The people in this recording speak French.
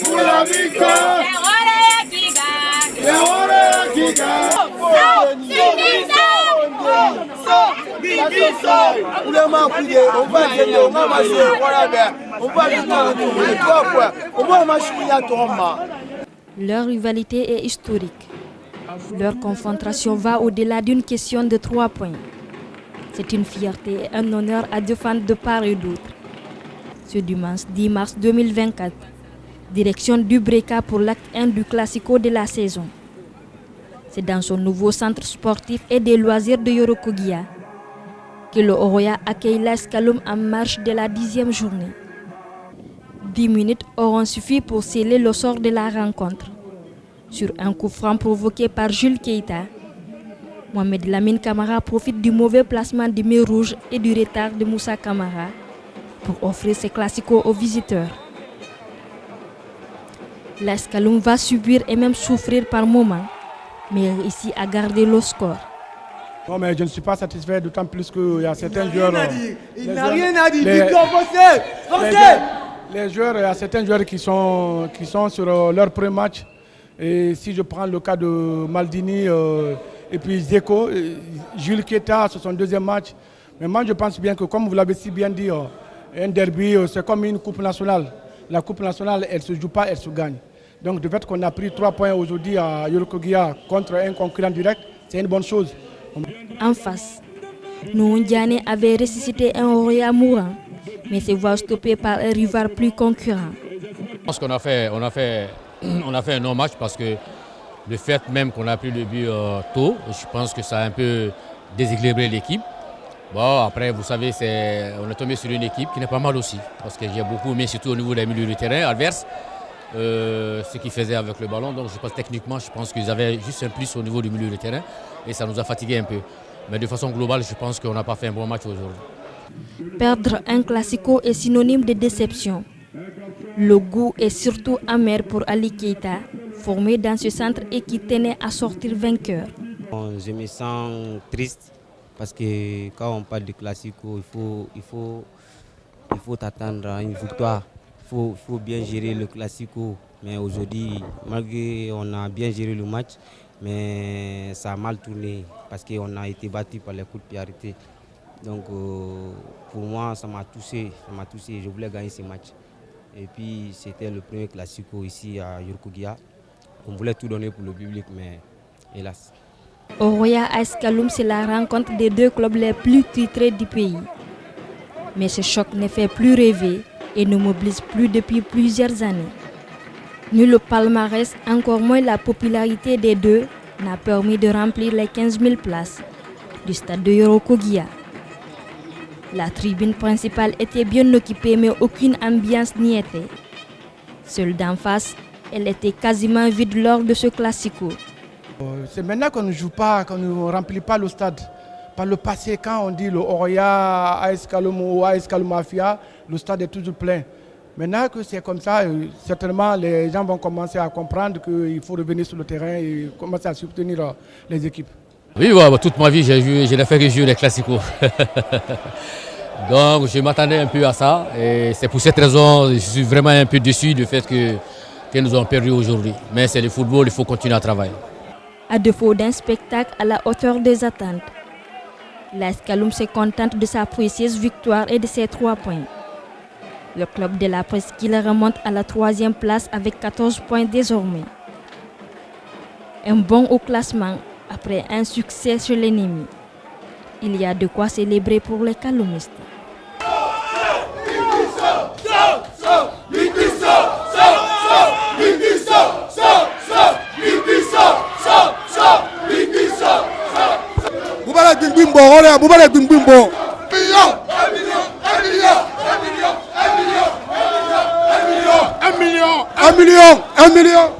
pour la victoire. Leur rivalité est historique. Leur confrontation va au-delà d'une question de 3 points. C'est une fierté et un honneur à défendre de part et d'autre. Ce dimanche 10 mars 2024, direction du Breka pour l'acte 1 du Classico de la saison. C'est dans son nouveau centre sportif et des loisirs de Yorokogia que le Oroya accueille l'AS Kaloum en marche de la 10e journée. 10 minutes auront suffi pour sceller le sort de la rencontre. Sur un coup franc provoqué par Jules Keita, Mohamed Lamine Camara profite du mauvais placement du maillot rouge et du retard de Moussa Camara pour offrir ses classicos aux visiteurs. L'AS Kaloum va subir et même souffrir par moments, mais réussit à garder le score. Non, mais je ne suis pas satisfait, d'autant plus qu'il y a certains joueurs. Il n'a rien à dire. Les joueurs, il y a certains joueurs qui sont sur leur premier match. Et si je prends le cas de Maldini et puis Zeko, Jules Keita, c'est son deuxième match. Mais moi, je pense bien que, comme vous l'avez si bien dit, un derby, c'est comme une coupe nationale. La coupe nationale, elle ne se joue pas, elle se gagne. Donc, le fait qu'on a pris 3 points aujourd'hui à Yorokogia contre un concurrent direct, c'est une bonne chose. En face, Noundiane avait ressuscité un Oroya mourant, mais se voit stoppé par un rival plus concurrent. Je pense qu'on a fait un non-match parce que le fait même qu'on a pris le but tôt, je pense que ça a un peu déséquilibré l'équipe. Bon, après, vous savez, on est tombé sur une équipe qui n'est pas mal aussi, parce que j'ai beaucoup aimé, surtout au niveau des milieux de terrain adverse, ce qu'ils faisaient avec le ballon. Donc, je pense techniquement, je pense qu'ils avaient juste un plus au niveau du milieu de terrain et ça nous a fatigué un peu. Mais de façon globale, je pense qu'on n'a pas fait un bon match aujourd'hui. Perdre un classico est synonyme de déception. Le goût est surtout amer pour Ali Keita, formé dans ce centre et qui tenait à sortir vainqueur. Je me sens triste parce que quand on parle de classico, il faut attendre à une victoire. Il faut bien gérer le classico. Mais aujourd'hui, malgré on a bien géré le match, mais ça a mal tourné parce qu'on a été battu par les coups de pied arrêtés. Donc pour moi, ça m'a touché. Je voulais gagner ce match. Et puis c'était le premier classico ici à Yorokogia. On voulait tout donner pour le public, mais hélas. Oroya AS Kaloum, c'est la rencontre des 2 clubs les plus titrés du pays. Mais ce choc ne fait plus rêver et ne mobilise plus depuis plusieurs années. Ni le palmarès, encore moins la popularité des deux, n'a permis de remplir les 15 000 places du stade de Yorokogia. La tribune principale était bien occupée, mais aucune ambiance n'y était. Seule d'en face, elle était quasiment vide lors de ce classico. C'est maintenant qu'on ne joue pas, qu'on ne remplit pas le stade. Par le passé, quand on dit le Oroya, AS Kaloum ou AS Kaloum Mafia, le stade est toujours plein. Maintenant que c'est comme ça, certainement les gens vont commencer à comprendre qu'il faut revenir sur le terrain et commencer à soutenir les équipes. Oui, ouais, toute ma vie, je n'ai fait que jouer les classicos. Donc je m'attendais un peu à ça et c'est pour cette raison que je suis vraiment un peu déçu du fait que nous avons perdu aujourd'hui. Mais c'est le football, il faut continuer à travailler. À défaut d'un spectacle à la hauteur des attentes, l'AS Kaloum se contente de sa précieuse victoire et de ses 3 points. Le club de la presqu'île remonte à la 3e place avec 14 points désormais. Un bond au classement après un succès sur l'ennemi. Il y a de quoi célébrer pour les Kaloumistes. Un million.